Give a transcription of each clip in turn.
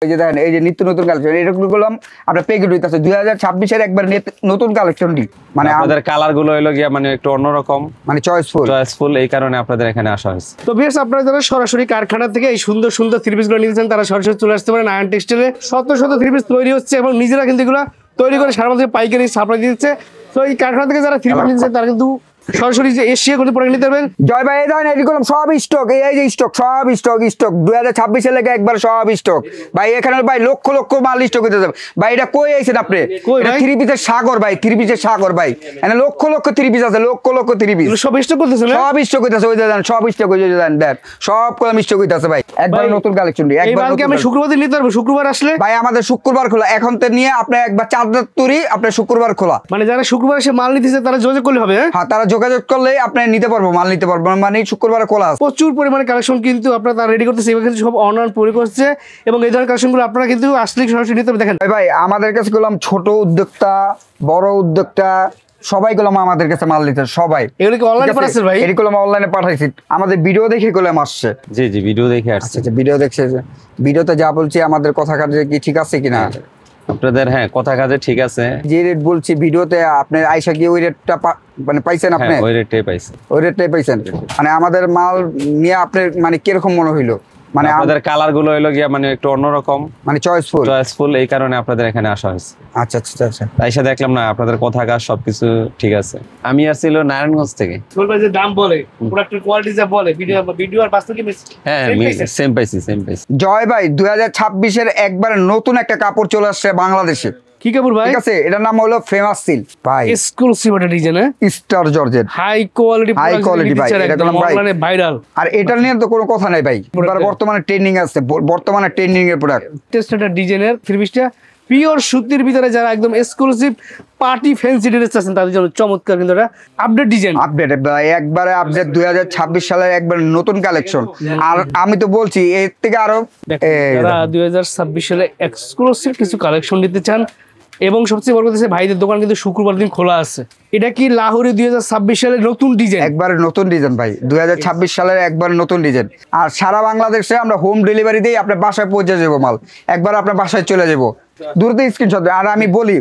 এই যে দেখেন এই যে নিত্য নতুন কালেকশন এরকম গুলো আমরা প্যাকেট হইতাছে 2026 এর একবার নতুন কালেকশনটি মানে আমাদের কালার গুলো হলো গিয়া মানে একটু অন্যরকম মানে চয়েসফুল এই কারণে আপনাদের এখানে আসা হয়েছে। তো ভিউয়ার্স আপনারা যারা সরাসরি কারখানা থেকে এই সুন্দর সুন্দর থ্রি পিস গুলো নিতেছেন তারা সরাসরি চলে আসতে পারেন আয়ন টেক্সটাইলে। শত শত থ্রি পিস তৈরি হচ্ছে এবং নিজেরা কিন্তু এগুলো তৈরি করে সারা বাংলাদেশে পাইকারি সাপ্লাই দিচ্ছে। তো এই কারখানা থেকে যারা থ্রি পিস নিতেছেন তারা কিন্তু সরাসরি যে এশিয়া করে পরে নিতে পারবেন। জয় ভাই এই ধরেন এরকম সব স্টক এই যে স্টক সব স্টক 2026 এর লেগে একবার সব স্টক ভাই এখানে ভাই লক্ষ লক্ষ মাল স্টক হইতে যাবে ভাই। এটা কই আইছেন আপনি? এটা থ্রি পিসের সাগর ভাই, থ্রি পিসের সাগর ভাই। এখানে লক্ষ লক্ষ থ্রি পিস আছে, লক্ষ লক্ষ থ্রি পিস সব স্টক করতেছেন, সব স্টক হইতাছে। ওই দেন সব স্টক হইছে দেন দেন সব কলম স্টক হইতাছে ভাই। একবার নতুন কালেকশন দি একবার কি আমি শুক্রবার দিন নিতে পারবো? শুক্রবার আসলে ভাই আমাদের শুক্রবার খোলা এখন তো নিয়ে আপনি একবার চাঁদরাত তৈরি আপনি শুক্রবার খোলা। মানে যারা শুক্রবার এসে মাল নিতেছে তারা যোগাযোগ করলে হবে? হ্যাঁ তারা যোগাযোগ করলে আপনি নিতে পারবো, মাল নিতে পারবো। মানে শুক্রবারে খোলা আছে, প্রচুর পরিমাণে কালেকশন কিন্তু আপনারা তারা রেডি করতেছে এবং সব অনলাইন পরি করছে এবং এই ধরনের কালেকশনগুলো আপনারা কিন্তু আসলে সরাসরি নিতে পারবেন। দেখেন ভাই আমাদের কাছে গেলাম ছোট উদ্যোক্তা বড় উদ্যোক্তা সবাই গেলাম আমাদের কাছে মাল নিতে সবাই। এগুলো কি অনলাইনে পাঠাচ্ছেন ভাই? এগুলো অনলাইনে পাঠাইছি, আমাদের ভিডিও দেখে গেলাম আসছে। জি জি ভিডিও দেখে আসছে। আচ্ছা ভিডিও দেখছে, ভিডিওতে যা বলছি আমাদের কথা কাজে কি ঠিক আছে কিনা আপনাদের? হ্যাঁ কথা কাজে ঠিক আছে। যে রেট বলছি ভিডিওতে আপনি আইসা কি ওই রেটটা মানে পাইছেন? আপনি ওই রেটটাই পাইছেন? ওই রেটটাই পাইছেন। মানে আমাদের মাল নিয়ে আপনি মানে কিরকম মনে হইলো? মানে আমাদের কালার গুলো হলো গিয়া মানে একটু অন্যরকম মানে চয়েসফুল এই কারণে আপনাদের এখানে আসা হয়েছে। আচ্ছা আচ্ছা আচ্ছা তাইসা দেখলাম না আপনাদের কথা কাজ সবকিছু ঠিক আছে। আমি আসছিল নারায়ণগঞ্জ থেকে। বলবা যে দাম বলে প্রোডাক্টের কোয়ালিটি যা বলে ভিডিও আর বাস্তবে কি হ্যাঁ সেম পাইছি। জয় ভাই 2026 এর একবার নতুন একটা কাপড় চলে আসছে বাংলাদেশে। কি কাপড় ভাই? ঠিক আছে এটার নাম হলো ফেমাস সিল্ক ভাই, এক্সক্লুসিভ একটা design star georgette high quality ভাই। এটা কোন মানে ভাইরাল আর এটা নিয়ে তো কোনো কথা নাই ভাই, বর্তমানে ট্রেন্ডিং আছে, বর্তমানে ট্রেন্ডিং এর প্রোডাক্ট। টেস্টেড ডিজাইনের থ্রি পিসটা পিওর সুতির ভিতরে যারা একদম এক্সক্লুসিভ পার্টি ফ্যান্সি ড্রেস আছেন তাদের জন্য চমৎকার কিন্তু এটা আপডেট ডিজাইন। আপডেট একবারে আপডেট 2026 সালের একবার নতুন কালেকশন। আর আমি তো বলছি এর থেকে আরো যারা 2026 সালে এক্সক্লুসিভ কিছু কালেকশন নিতে চান এবং সবচেয়ে বড় কথা ভাইদের দোকান কিন্তু শুক্রবার দিন খোলা আছে। এটা কি লাহোরে 2026 সালের নতুন ডিজাইন? একবার নতুন ডিজাইন ভাই, 2026 সালের একবার নতুন ডিজাইন। আর সারা বাংলাদেশে আমরা হোম ডেলিভারি দিই, আপনার বাসায় পৌঁছে যাবো মাল, একবার আপনার বাসায় চলে যাবো। দূরতে স্ক্রিনশট। আর আমি বলি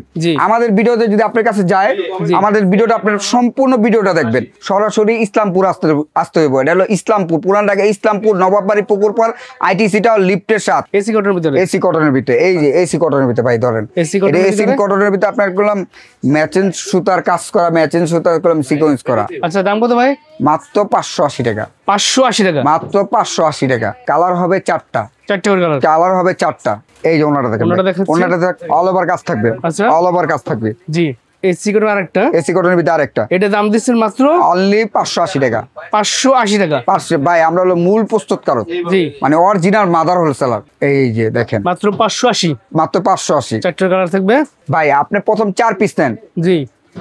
আমাদের ভিডিওতে যদি আপনার কাছে যায় আমাদের ভিডিওটা আপনার সম্পূর্ণ ভিডিওটা দেখবেন। সরাসরি ইসলামপুর আসতে হইব। এটা হলো ইসলামপুর, পুরান ঢাকা ইসলামপুর, নবাববাড়ি, পুকুরপাড়, আইটিসিটা লিফটের সাথে এসি কটনের ভিতরে। এসি কটনের ভিতরে, এই যে এসি কটনের ভিতরে ভাই ধরেন এসি কটনের ভিতরে আপনার করলাম ম্যাচিং সুতার কাজ করা, ম্যাচিং সুতার করলাম সিকোয়েন্স করা। আচ্ছা দাম কত ভাই? মাত্র 580 টাকা। 580 টাকা মাত্র 580 টাকা। কালার হবে চারটা কালার হবে চারটা। এই যে ওনাটা দেখেন, ওনাটা দেখ অল ওভার কাজ থাকবে। আচ্ছা অল ওভার কাজ থাকবে। জি এসি কটন আরেকটা, এসি কটনের ভিতরে আরেকটা। এটা দাম দিচ্ছেন মাত্র অনলি 580 টাকা। 580 টাকা। 500 ভাই আমরা হলো মূল প্রস্তুতকারক, জি মানে অরিজিনাল মাদার হোলসেলার। এই যে দেখেন মাত্র 580। মাত্র 580। চারটা কালার থাকবে ভাই আপনি প্রথম 4 পিস নেন, জি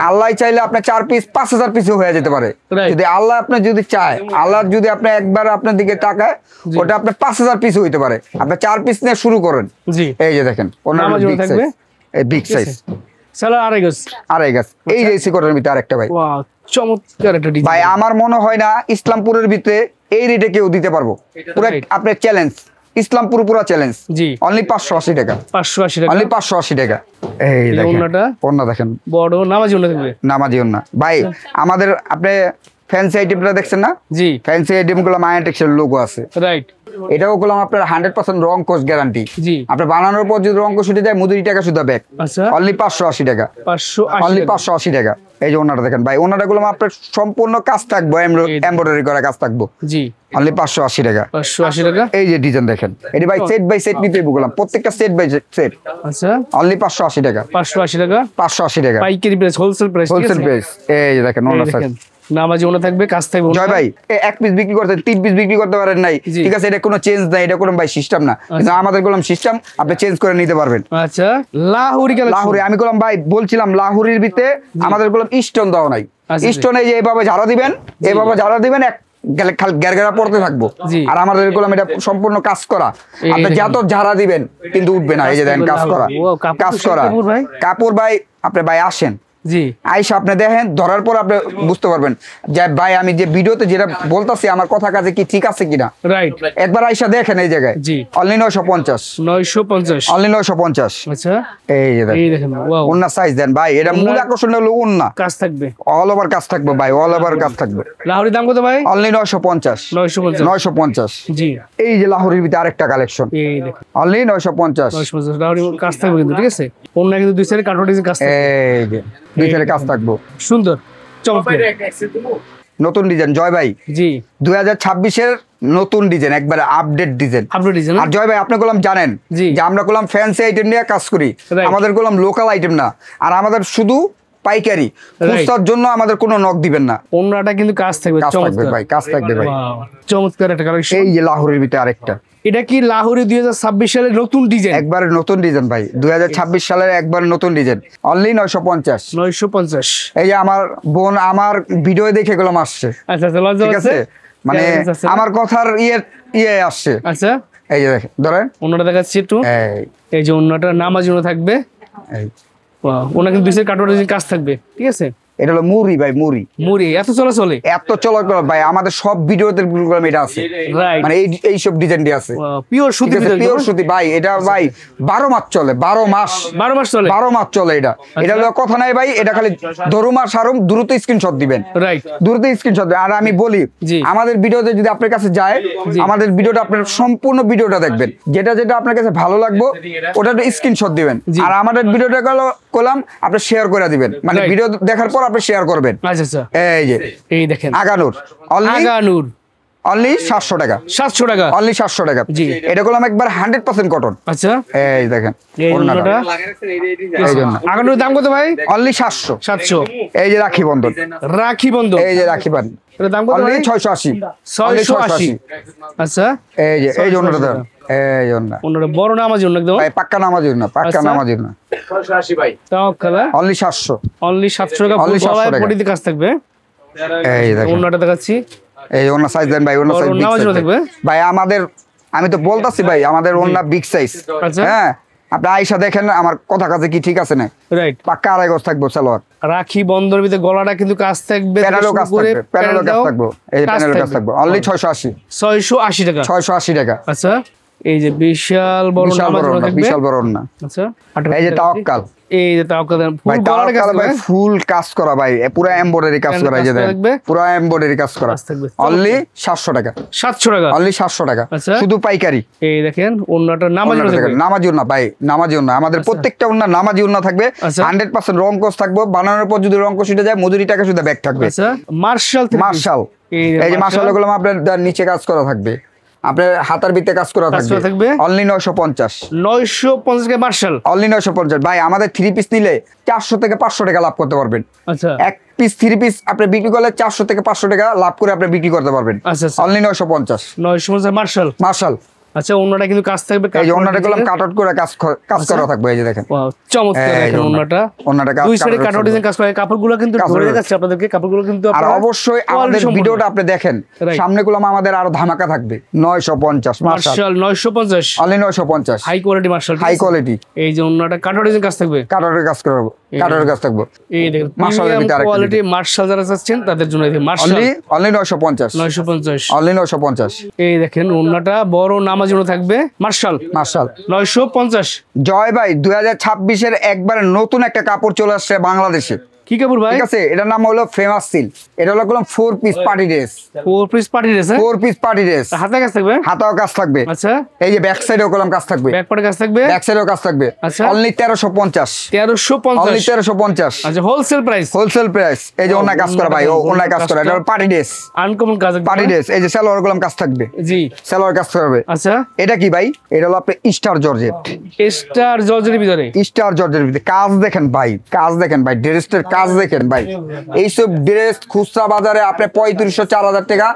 আল্লাহ চাইলে আপনার 4 পিস 5000 পিসও হয়ে যেতে পারে। যদি আল্লাহ আপনি যদি চায়, আল্লাহ যদি আপনি একবার আপনার দিকে তাকায় ওটা আপনার 5000 পিস হইতে পারে। আপনি 4 পিস নিয়ে শুরু করেন। জি এই যে দেখেন ওনার বিগ সাইজ সালা আড়াই গজ। এই যে এসি কটনের ভিতরে আরেকটা ভাই, ওয়াও চমৎকার একটা ডিজাইন ভাই। আমার মনে হয় না ইসলামপুরের ভিতরে এই রেটে কেউ দিতে পারবো। পুরো আপনার চ্যালেঞ্জ, ইসলামপুর পুরো চ্যালেঞ্জ। জি অনলি 580 টাকা। 580 টাকা অনলি 580 টাকা। এই দেখেন ওন্না দেখেন, বড় নামাজি ওন্না থাকবে, নামাজি ওন্না ভাই। আমাদের আপনি ফ্যান্সি আইটেমটা দেখছেন না? জি ফ্যান্সি আইটেম গুলো মায়াটেক্সের লোগো আছে, রাইট। এটাও করলাম আপনার 100% রং কোর্স গ্যারান্টি। জি আপনি বানানোর পর যদি রং কোর্স উঠে যায় মজুরি টাকা শুধু ব্যাক। আচ্ছা অনলি 580 টাকা। 580 অনলি 580 টাকা। এই যে ওনাটা দেখেন ভাই, ওনাটা গুলো আপনার সম্পূর্ণ কাজ থাকবো, এমব্রয়ডারি করা কাজ থাকবো। জি অনলি 580 টাকা। 580 টাকা। এই যে ডিজাইন দেখেন, এটি ভাই সেট বাই সেট নিতে বললাম, প্রত্যেকটা সেট বাই সেট। আচ্ছা অনলি 580 টাকা। 580 টাকা। 580 টাকা পাইকারি প্রাইস, হোলসেল প্রাইস। এই যে দেখেন ওনার সাইজ নামাজি ওনা থাকবে, কাজ থাকবে। জয় ভাই 1 পিস বিক্রি করতে 3 পিস বিক্রি করতে পারেন নাই, ঠিক আছে, এটা কোনো চেঞ্জ নাই, এটা কোনো ভাই সিস্টেম না। কিন্তু আমাদের গোলাম সিস্টেম, আপনি চেঞ্জ করে নিতে পারবেন। আচ্ছা লাহোরি কালেকশন। লাহোরি আমি গোলাম ভাই বলছিলাম লাহোরির ভিতরে আমাদের গোলাম স্টোন দাও নাই। স্টোন এই যে এইভাবে ঝাড়া দিবেন, এইভাবে ঝাড়া দিবেন, এক গ্যারগেরা পড়তে থাকবো। আর আমাদের গোলাম এটা সম্পূর্ণ কাজ করা, আপনি যত ঝাড়া দিবেন কিন্তু উঠবে না। এই যে দেখেন কাজ করা, কাজ করা কাপড় ভাই। আপনি ভাই আসেন জি আইসা আপনি দেখেন, ধরার পর আপনি বুঝতে পারবেন যে ভাই আমি যে ভিডিওতে যেটা বলতাছি আমার কথা কাজে কি ঠিক আছে কিনা। রাইট, একবার আইসা দেখেন এই জায়গায়। জি অনলি 950, 950, অনলি 950। আচ্ছা এই যে এই দেখেন, ওয়াও, ওন্না সাইজ দেন ভাই, এটা মূল আকর্ষণ হলো ওন্না, কাজ থাকবে, অল ওভার কাজ থাকবে ভাই, অল ওভার কাজ থাকবে। লাহোরি দাম কত ভাই? অনলি 950, 950। জি এই যে লাহোরির ভিতরে আরেকটা কালেকশন, এই দেখেন অনলি 950। 950 লাহোরি কাজ থাকবে কিন্তু, ঠিক আছে। অন্য কিন্তু দুই সাইডে কাটওয়ার্ড ডিজাইন কাজ থাকবে, এই যে দুই সাইডে কাজ থাকবে, সুন্দর চমৎকার নতুন ডিজাইন জয় ভাই। জি 2026 এর নতুন ডিজাইন, একবারে আপডেট ডিজাইন। Update design. আর জয় ভাই আপনি গোলাম জানেন জি। যে আমরা গোলাম ফ্যান্সি আইটেম নিয়ে কাজ করি, Right. আমাদের গোলাম লোকাল আইটেম না, আর আমাদের শুধু পাইকারি, খুচরার জন্য আমাদের কোনো নক দিবেন না, অন্যটা কিন্তু কাজ থাকবে, কাজ থাকবে চমৎকার ভাই, কাজ থাকবে ভাই। Wow, চমৎকার একটা কালেকশন। এই যে লাহোরের ভিতরে আরেকটা, এটা কি লাহোরি 2026 সালের নতুন ডিজাইন? একবারে নতুন ডিজাইন ভাই, 2026 সালের একবার নতুন ডিজাইন, অনলি 950। 950। এই যে আমার বোন আমার ভিডিও দেখে গোলাম আসছে, আচ্ছা আচ্ছা, লজ্জা ঠিক আছে, আছে, মানে আমার কথার ইয়ে আসছে। আচ্ছা এই যে দেখেন ধরেন, অন্যটা দেখাচ্ছি একটু, এই এই যে অন্যটা নামার জন্য থাকবে, এই ওনা কিন্তু দুই সাইড কাটওয়ার্ড ডিজাইন কাজ থাকবে, ঠিক আছে। এটা হলো মুড়ি ভাই, মুড়ি মুড়ি এত চলে এত চলাচল ভাই, আমাদের সব ভিডিওতে এটা আছে, রাইট, মানে এই সব ডিজাইন আছে, পিওর সুতি, পিওর সুতি ভাই। এটা ভাই 12 মাস চলে, 12 মাস 12 মাস চলে, 12 মাস চলে। এটা এটা হলো কথা নাই ভাই, এটা খালি ধরুম আর সারুম, দ্রুত স্ক্রিনশট দিবেন, রাইট, দ্রুত স্ক্রিনশট দিবেন। আর আমি বলি জি। আমাদের ভিডিওতে যদি আপনার কাছে যায়, জি। আমাদের ভিডিওটা আপনার সম্পূর্ণ ভিডিওটা দেখবেন, যেটা যেটা আপনার কাছে ভালো লাগবে ওটা স্ক্রিনশট দিবেন, জি। আর আমাদের ভিডিওটা কলাম আপনি শেয়ার করে দিবেন, মানে Right. ভিডিও দেখার পর আপনি শেয়ার করবেন। আচ্ছা আচ্ছা, এই যে এই দেখেন আগানুর, আগানুর অনলি 700 টাকা, 700 টাকা, অনলি 700 টাকা। জি। এটা করলাম একবার 100% কটন। আচ্ছা এই দেখেন এই ওড়নাটা। অন্যটা এই জন্য আগানুর দাম কত ভাই? অনলি 700। 700। এই যে রাখি বন্ধন, রাখি বন্ধন, এই যে রাখি বান, এর দাম কত অনলি ভাই? 680। 680। আচ্ছা এই যে এই জন্যটা দেন, এই জন্য অন্যটা বড় নামার জন্য একদম ভাই পাক্কা নামাজির না, পাক্কা আচ্ছা। নামাজির না, 680 ভাই। তাওয়াক্কাল, অনলি 700। অনলি 700 টাকা, Only 700 টাকা। পটিতে কাজ থাকবে। এই দেখেন অন্যটা দেখাচ্ছি, এই ওনা সাইজ দেন ভাই, ওনা বড় সাইজ বিগ নামাজির সাইজ থাকবে। ভাই। আমাদের আমি তো বলতাছি ভাই, আমাদের ওনা বিগ সাইজ। আচ্ছা। হ্যাঁ আপনি আয়সা দেখেন আমার কথা কাছে কি ঠিক আছে না, রাইট। পাক্কা আড়াই গজ থাকবো সালোয়ার, রাখি বন্ধর ভিতরে গলাটা কিন্তু কাজ থাকবে, প্যানেলও কাজ থাকবে, প্যানেলও কাজ থাকবে, এই যে প্যানেলও কাজ থাকবে, অনলি 680। 680 টাকা। 680 টাকা। আচ্ছা এই যে বিশাল বড় বিশাল নামাজ বড় ওড়না, থাকবে, বিশাল বড় ওড়না। আচ্ছা এই যে তাওয়াক্কাল, এই যে তাওয়াক্কাল ভাই ফুল গলাটা কাজ তাওয়াক্কাল ভাই থাকবে, ফুল কাজ করা ভাই, পুরো এমব্রয়ডারি কাজ করা, এই যে দেখেন থাকবে। পুরো এমব্রয়ডারি কাজ করা, কাজ থাকবে। অনলি 700 টাকা, 700 টাকা। অনলি 700 টাকা, আচ্ছা। শুধু পাইকারি। এই দেখেন অন্যটা নামাজ ওড়নাটা থাকবে, দেখেন, নামাজি ওড়না ভাই, নামাজি ওড়না, আমাদের প্রত্যেকটা ওড়না নামাজি ওড়না থাকবে, আচ্ছা। 100% রং কোর্স থাকবে, বানানোর পর যদি রং কোর্স উঠে যায় মজুরি টাকা শুধু ব্যাক থাকবে। আচ্ছা মার্শাল থেকে মার্শাল, এই যে মার্শাল গুলো আপনার নিচে কাজ করা থাকবে, আপনার হাতার ভিতরে কাজ করা কাজ করা থাকবে, থাকবে। অনলি 950। 950 টাকা মার্শাল। অনলি 950 ভাই। আমাদের 3 পিস নিলে 400 থেকে 500 টাকা লাভ করতে পারবেন। আচ্ছা এক পিস 3 পিস আপনি বিক্রি করলে 400 থেকে 500 টাকা লাভ করে আপনি বিক্রি করতে পারবেন, আচ্ছা, আচ্ছা। অনলি 950। 950 মার্শাল। মার্শাল, আচ্ছা অন্যটা কিন্তু কাজ থাকবে, এই যে ওন্নাটা করলাম কাট আউট করে কাজ করা থাকবে, এই যে দেখেন ওয়াও চমৎকার এই দেখেন ওড়নাটা। অন্যটা, ওড়নাটা দুই cut সাইডে out কাট আউট ডিজাইন কাজ করে, কাপড়গুলো কিন্তু কাজ ধরে করে। যাচ্ছে আপনাদেরকে, কাপড়গুলো কিন্তু আর আপনারা অবশ্যই quality আমাদের সম্পূর্ণ। ভিডিওটা আপনি দেখেন, Right. সামনে গুলো আমাদের আরো ধামাকা থাকবে, 950 Marshal, Marshal 950, only 950, high quality Marshal, high quality, এই যে অন্যটা কাট আউট ডিজাইন কাজ থাকবে, কাট আউটের কাজ করব, কাট আউটের কাজ থাকবে, এই দেখেন মার্শালের প্রিমিয়াম ভিতরে আরেকটা কোয়ালিটি মার্শাল যারা চাচ্ছেন তাদের জন্য এই মার্শাল অনলি 950, 950, অনলি 950। এই দেখেন অন্যটা বড় নামার জন্য থাকবে, মার্শাল মার্শাল 950। জয় ভাই 2026-এর একবার নতুন একটা কাপড় চলে আসছে বাংলাদেশে, কি কাপড় ভাই? ঠিক আছে, এটার নাম হলো ফেমাস সিল্ক। এটা হলো 4 piece party dress, 4 piece party dress, 4 piece party dress, হাতে কাজ থাকবে, হাতাও কাজ থাকবে, আচ্ছা এই যে ব্যাক সাইডেও কলম কাজ থাকবে, ব্যাক পার্টে কাজ থাকবে, ব্যাক সাইডেও কাজ থাকবে, আচ্ছা। অনলি 1350, অনলি 1350, 1350, আচ্ছা হোলসেল প্রাইস, হোলসেল প্রাইস। এই যে ওনা কাজ করা ভাই, ওনা কাজ করা, এটা পার্টি ড্রেস, আনকমন কাজ পার্টি ড্রেস। এই যে সালোয়ার কলম কাজ থাকবে, জি সালোয়ার কাজ করবে। আচ্ছা এটা কি ভাই? এটা হলো আপনার স্টার জর্জেট, স্টার জর্জের ভিতরে, স্টার জর্জের ভিতরে কাজ দেখেন ভাই, কাজ দেখেন ভাই, ড্রেসটার কাজ দেখেন ভাই। এইসব ড্রেস খুচরা বাজারে আপনি 3500-4000 টাকা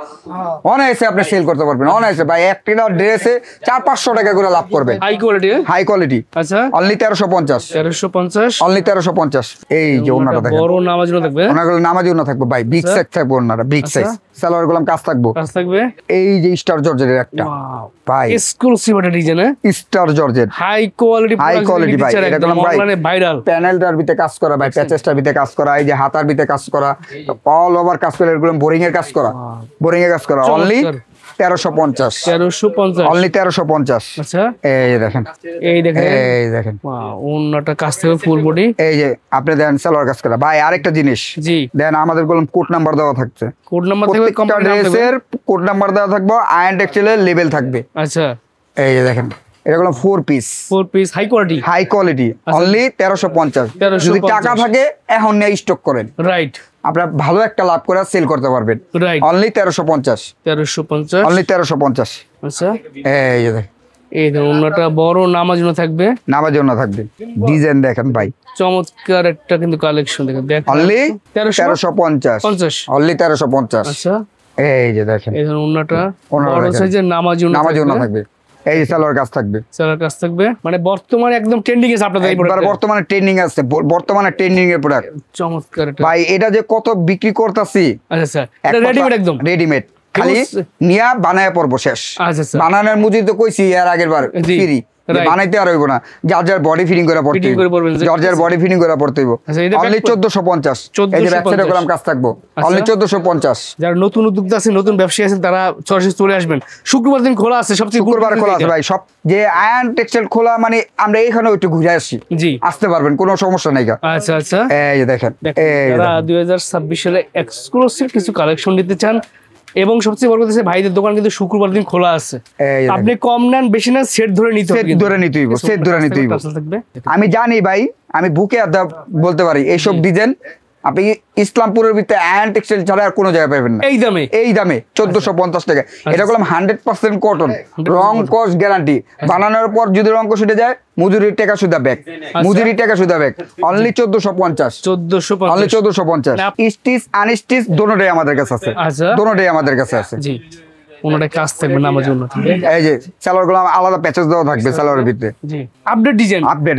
অনায়াসে আপনি সেল করতে পারবেন, অনায়াসে ভাই। একটা ড্রেসে 400-500 টাকা করে লাভ করবেন, হাই কোয়ালিটি, হাই কোয়ালিটি, আচ্ছা অনলি 1350, 1350, অনলি 1350। এই যে ওনাটা দেখেন, বড় নামার জন্য থাকবে, ওনাগুলো নামাজি ওনা থাকবে ভাই, বিগ সাইজ থাকবে ওনাটা, বিগ সাইজ সালোয়ার গুলাম কাজ থাকবো, কাজ থাকবে। এই যে স্টার জর্জেটের একটা ভাই এক্সক্লুসিভ একটা design, star georgette high quality, high quality ভাই, এটা গুলাম ভাই ভাইরাল। প্যানেলটার ভিতরে কাজ করা ভাই, প্যাচেসটার ভিতরে কাজ করা, এই যে হাতার ভিতরে কাজ করা, অল ওভার কাজ করে, এগুলো বোরিং এর কাজ করা, বোরিং এর কাজ করা। Only 1350, 1350, only 1350। আচ্ছা এই দেখেন, এই দেখেন, এই দেখেন ওন্নাটা কাজ থেকে ফুল বডি, এই যে আপনি দেন সালোয়ার কাজ করা ভাই। আরেকটা জিনিস জি দেন, আমাদের গুলো কোড নাম্বার দেওয়া থাকছে, কোড নাম্বার থেকে প্রত্যেকটা ড্রেসের কোড নাম্বার দেওয়া থাকবে, আয়রন টেক্সটাইলের লেভেল থাকবে। আচ্ছা এই যে দেখেন, এটা গুলো 4 piece high quality, high quality, only 1350। যদি টাকা থাকে এখন নিয়ে স্টক করেন, রাইট, আপনারা ভালো একটা লাভ করে সেল করতে পারবেন। Right, only 1350, 1350, only 1350। আচ্ছা এই যে দেখেন, এই দেখুন ওন্নাটা বড় নামার জন্য থাকবে, নামার জন্য থাকবে। ডিজাইন দেখেন ভাই, চমৎকার একটা কিন্তু কালেকশন দেখেন, অনলি 1350, 1350, অনলি 1350। আচ্ছা এই যে দেখেন, এই ধরুন ওন্নাটা ওন্নাটা বড় দেখেন। সাইজের নামার জন্য থাকবে, এই যে সালোয়ার কাজ থাকবে, সালোয়ার কাজ থাকবে, মানে বর্তমানে একদম ট্রেন্ডিং আছে আপনাদের এই একবার প্রোডাক্ট, বর্তমানে ট্রেন্ডিং আছে, বর্তমানে ট্রেন্ডিং এর প্রোডাক্ট চমৎকার এটা ভাই। এটা যে কত বিক্রি করতেছি, আচ্ছা স্যার, এটা রেডিমেড একদম রেডিমেড, খালি নিয়া বানায় পড়বো শেষ। আচ্ছা স্যার, বানানোর মজুরি তো কইছি এর আগের বার জি, ফ্রি, right. বানাইতে আর হইব না, যার যার বডি ফিটিং করে পড়তে Fitting করে পড়বেন, যার যার বডি ফিটিং করে পড়তে হইব। আচ্ছা, এটা অনলি back- 1450, এই যে ব্যাক সাইডে কলম কাজ থাকবো, অনলি 1450। যারা নতুন উদ্যোক্তা আছেন, নতুন ব্যবসায়ী আছেন, তারা সরাসরি চলে আসবেন। শুক্রবার দিন খোলা আছে, সবচেয়ে শুক্রবার খোলা আছে ভাই সব, যে আয়রন টেক্সটাইল খোলা মানে আমরা এইখানে একটু ঘুরে আসি, জি আসতে পারবেন, কোনো সমস্যা নাই। আচ্ছা আচ্ছা, এই যে দেখেন, এই যারা 2026 সালে এক্সক্লুসিভ কিছু কালেকশন নিতে চান, এবং সবচেয়ে বড় কথা হচ্ছে ভাইদের দোকান কিন্তু শুক্রবার দিন খোলা আছে। এই যে আপনি কম নেন বেশি নেন, সেট ধরে নিতে হবে, সেট ধরে নিতে হইব, সেট ধরে নিতে হইব। আমি জানি ভাই, আমি বুকে আদা বলতে পারি, এইসব ডিজাইন আপনি ইসলামপুরের ভিতরে আয়রন টেক্সটাইল ছাড়া আর কোনো জায়গায় পাবেন না এই দামে, এই দামে 1450 টাকা। এটা করলাম 100% কটন, রং কস গ্যারান্টি। বানানোর পর যদি রং কস উঠে যায়, মজুরির টাকা সুদা ব্যাক, মজুরির টাকা সুদা back. Only 1450, 1450, only 1450। Stitch unstitch দোনোটাই আমাদের কাছে আছে, আচ্ছা দোনোটাই আমাদের কাছে আছে। জি, ওনাটা কাজ থাকবে নামার জন্য, এই যে সালোয়ার গুলো আলাদা প্যাচেস দেওয়া থাকবে সালোয়ারের ভিতরে। জি আপডেট ডিজাইন, আপডেট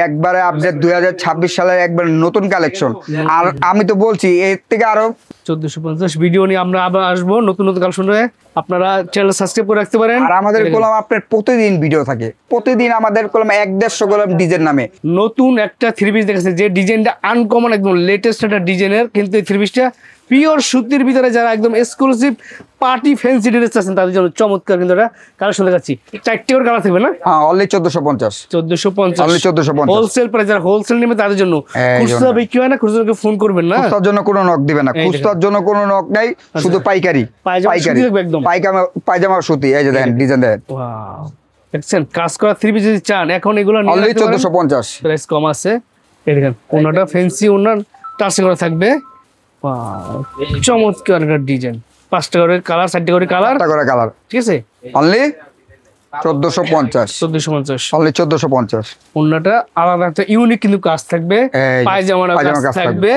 একবারে আপডেট 2026 সালের একবার নতুন কালেকশন। আর আমি তো বলছি এর থেকে আরো 1450 ভিডিও নিয়ে আমরা আবার আসবো নতুন নতুন কালেকশন নিয়ে। আপনারা চ্যানেল সাবস্ক্রাইব করে রাখতে পারেন। আর আমাদের কলম আপনার প্রতিদিন ভিডিও থাকে, প্রতিদিন আমাদের কলম 150 কলম ডিজাইন নামে নতুন একটা থ্রি পিস দেখেছে, যে ডিজাইনটা আনকমন, একদম লেটেস্ট একটা ডিজাইনের, কিন্তু এই থ্রি পিসটা পিওর সুতির ভিতরে, যারা একদম এক্সক্লুসিভ পার্টি ফ্যান্সি ড্রেস আছেন তাদের জন্য চমৎকার কিন্তু এটা কালেকশন দেখাচ্ছি। 4টি করে কালার থাকবে না? হ্যাঁ, অনলি 1450, 1450, অনলি 1450 হোলসেল প্রাইস। যারা হোলসেল নেবে তাদের জন্য, খুচরা বিক্রি হয় না, খুচরাকে ফোন করবেন না, খুচরার জন্য কোনো নক দিবে না, খুচরার জন্য কোনো নক নাই, শুধু পাইকারি। পায়জামা একদম পায়জামা সুতি, এই যে দেখেন ডিজাইন দেখেন, ওয়াও দেখছেন কাজ করা থ্রি পিস যদি চান এখন এগুলো নিয়ে অনলি রাখতে পারেন। 1450, প্রাইস কম আছে। এই দেখেন ওনাটা ফ্যান্সি, ওনার টাচে করা থাকবে। ওয়াও চমৎকার একটা ডিজাইন, 5টা করে কালার, 4টা করে কালার, একটা করে কালার, ঠিক আছে। Only 1450, 1450, only 1450। ওনাটা আলাদা একটা ইউনিক কিন্তু কাজ থাকবে, এই পায়জামার পায়জামা কাজ কাজ থাকবে,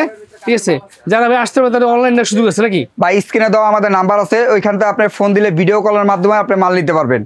ঠিক আছে। যারা ভাই আসতে পারে তাদের অনলাইনে সুযোগ আছে নাকি? বা স্ক্রিনে দেওয়া আমাদের নাম্বার আছে, ওইখান থেকে আপনি ফোন দিলে ভিডিও কলের মাধ্যমে আপনি মাল নিতে পারবেন।